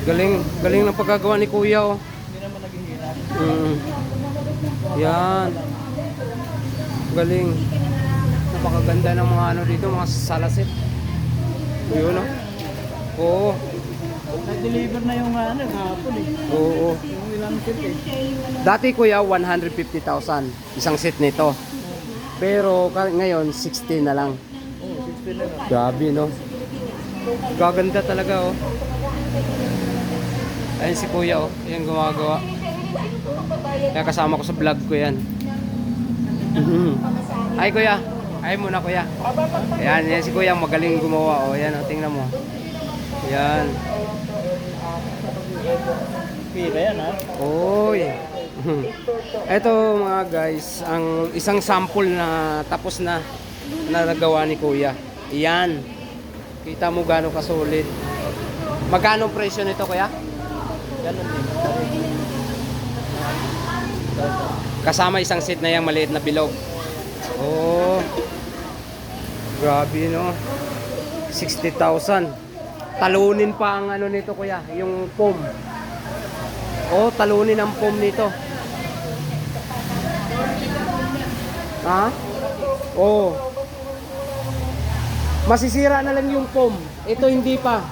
Galing, galing ng pagkagawa ni Kuya, oh. Hindi naman naghihirap. Yan. Galing. Napakaganda ng mga ano dito, mga salasit. Yun, oh. Oo. Nag-deliver na yung ano, kahapon eh. Oo. Yung ilang set eh. Dati Kuya, 150,000 isang set nito. Pero ngayon, 60 na lang. Oo, 16 na lang. Grabe, no? Gaganda talaga, oh. Ayun si Kuya, oh. Yan gumagawa. Kaya kasama ko sa vlog ko yan. Ay, Kuya. Ay muna, Kuya. Ayan, yan si Kuya. Magaling gumawa, oh. Yan, oh. Tingnan mo. Yan. Pira yan ha. Oy. Ito mga guys, ang isang sample na tapos na nagawa ni Kuya. Iyan. Kita mo gaano kasolid. Magkano presyo nito, Kuya? Ganun din. Kasama isang set na yung maliit na bilog. Oh. Grabe, no? 60,000. Talunin pa ang ano nito, Kuya, yung foam. Oh, talunin ang foam nito. Ha? Oh. Masisira na lang yung foam. Ito hindi pa.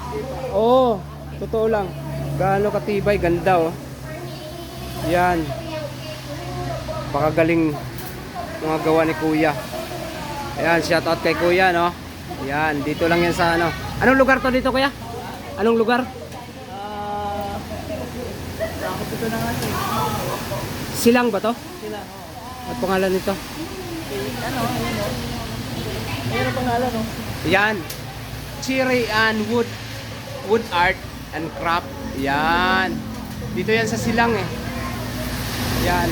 Oh, totoo lang. Gaano katibay, ganda, oh. Yan. Pakagaling mga gawa ni Kuya. Ayan, shout out kay Kuya, no? Yan, dito lang yan sa ano. Anong lugar to dito, Kuya? Anong lugar? Ako ito na nga eh. Silang ba to? Sila, At pangalan nito? ano, ayan o. Ayan ang pangalan o. Yan. Cherry and Wood Art and Craft. Yan. Dito yan sa Silang, eh. Yan.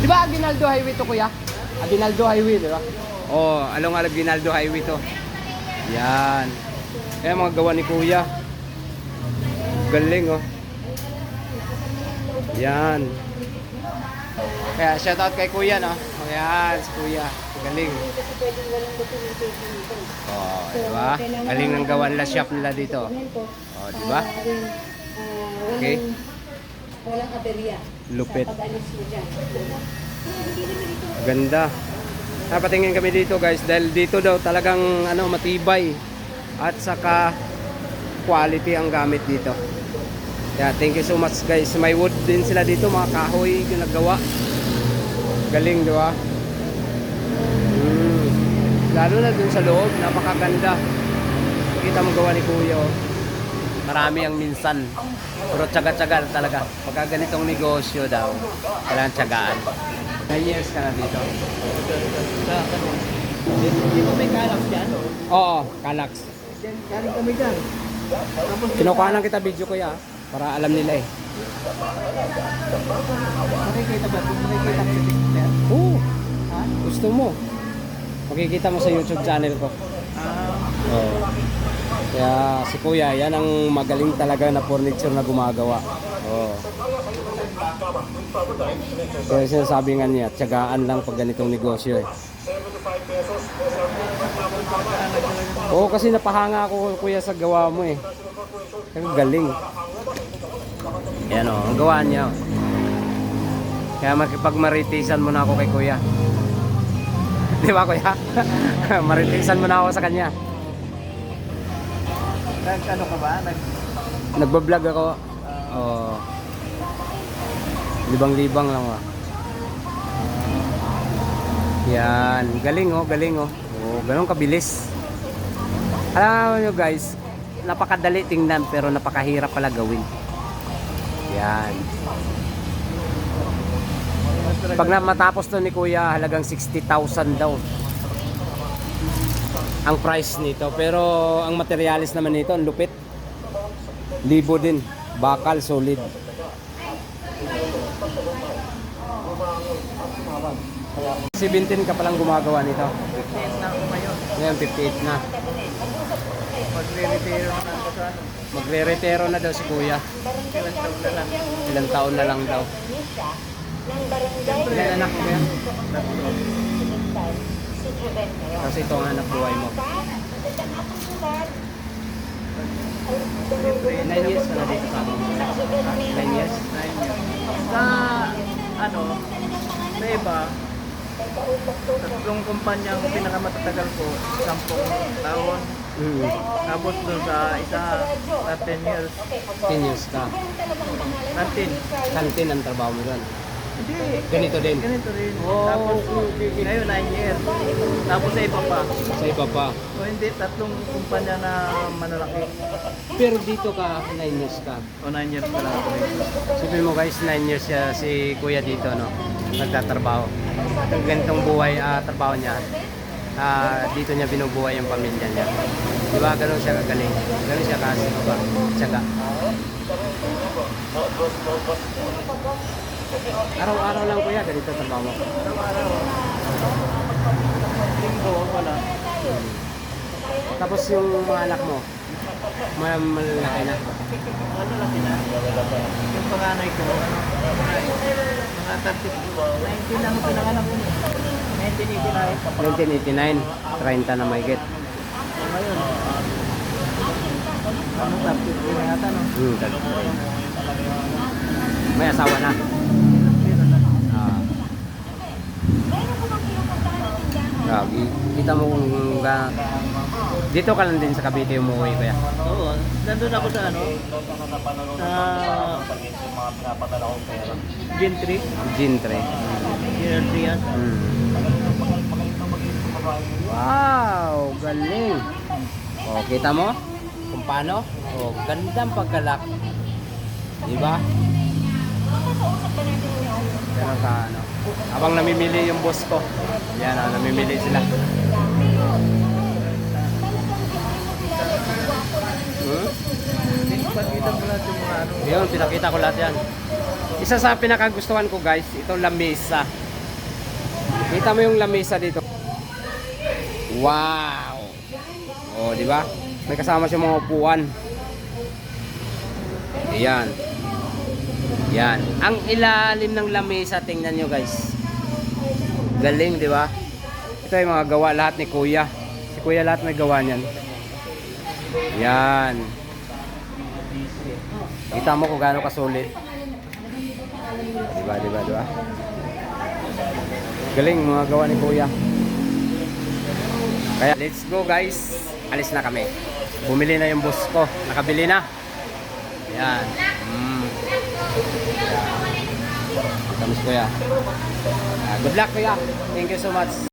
Di ba Aguinaldo Highway to, Kuya? Aguinaldo Highway, di ba? Oh, along Aguinaldo Highway to. Yan. Ayan mga gawa ni Kuya. Galing, oh. Yan. Kaya shoutout kay Kuya, no? Ayan, si Kuya. Galing. Oh, diba? Galing ng gawa nila shop nila dito. Oh, diba? Okay. Walang aberya. Lupit. Pag-alis mo dyan. Ganda. Napatingin kami dito, guys, dahil dito daw talagang ano, matibay at saka quality ang gamit dito. Yeah, thank you so much, guys. May wood din sila dito, mga kahoy ginagawa. Galing, di ba? Lalo na dun sa loob, napakaganda. Kita mo gawa ni Kuya, oh. Marami ang minsan. Pero tsaga-tsaga talaga. Pagka ganitong negosyo daw, kailangan tsagaan. 9 years ka na dito. Di ba may kalak dyan o? Oo, Kalax. Dyan, galing kami dyan. Tapos Kinukuha lang kita video, Kuya, para alam nila, eh. makikita ba? Kung makikita ko si Victor. Oo, Ha? gusto mo. Makikita mo sa YouTube channel ko. Oo. Kaya si Kuya, yan ang magaling talaga na furniture na gumagawa. Oo. Kaya sinasabi nga niya, tiyagaan lang pag ganitong negosyo, eh. Oo, kasi napahanga ako, Kuya, sa gawa mo, eh. Ang galing. Yan, oh, ang gawa niya, oh. Kaya makipagmaritisan mo na ako kay Kuya. Di ba, Kuya? Maritisan mo na ako sa kanya. Ano ka ba? Nagbablog ako. Oh. Libang-libang lang, oh. Yan, galing, oh, galing, oh. Oh, ganun kabilis. Alam nyo, guys, napakadali tingnan pero napakahirap pala gawin. Yan. Pag matapos to ni Kuya, halagang 60,000 daw ang price nito. Pero ang materialis naman nito, ang lupit. Libo din. Bakal, solid. Kaya 17 ka palang gumagawa nito. 15 na ako ngayon. Ngayon, 58 na. Magre-retiro na ako sa ano. Magre-retiro na daw si Kuya. Ilang taon na lang. Ilang taon na lang daw. Siyempre, Ilan anak mo yan? tatlo. Kasi ito ang anak buhay mo. Siyempre, 9 years ka na dito sa amin. 9 years? 9 years. Sa, ano, sa iba, tatlong kumpanya ang pinakamatagal ko, 10 taon. Mm. Tapos doon sa isa, 10 years. 10 years ka. 13. Kantin ang trabaho mo doon. Hindi. Ganito din. Ganito rin. Oh, Tapos, okay. ngayon 9 years. Tapos sa iba pa. Sa iba pa. So hindi, tatlong kumpanya na manalaki. Pero dito ka, 9 years ka. O 9 years pa lang ako dito. Sabihin mo guys, 9 years siya si kuya dito, no? Nagtatrabaho. Ang ganitong buhay, trabaho niya. Dito niya binubuhay yung pamilya niya. Diba? Ganun siya kagaling. Ganun siya kasi ba? Tiyaga. Araw-araw lang kuya, ganito trabaho mo. Araw-araw. Linggo, wala. Tapos yung mga anak mo, malalaki na. Ano lang sila? Yung panganay ko, ano? Mga 19 lang ang pinanganak ko. 1989. 1989, 30 na mahigit. So ngayon, ano 33 na yata, no? May asawa na. Pero na. Grabe. Kita mo kung dito ka lang din sa Cavite umuwi kuya. Oo, nandun ako sa ano? Sa Gen 3. Gin 3. Gen 3 yan. Wow, galing. Oh, kita mo kung paano? Oh, gandang pagkalak. Di ba? Ganun ka ano. Habang namimili yung boss ko. Yan, namimili sila. Pagkita mo lahat yung mga ano. Yun, pinakita ko lahat yan. Isa sa pinakagustuhan ko guys, itong lamesa. Kita mo yung lamesa dito. Wow! Oh, di ba? May kasama siyang mga upuan. Ayan. Yan. Ang ilalim ng lamesa, tingnan nyo guys. Galing, di ba? Ito yung mga gawa lahat ni Kuya. Si Kuya lahat may gawa niyan. Yan. Kita mo kung gaano kasulit. Diba, diba, diba? Galing mga gawa ni Kuya. Kaya let's go guys. Alis na kami. Bumili na yung boss ko. Nakabili na. Yan. Kamis Kuya. Good luck Kuya. Thank you so much.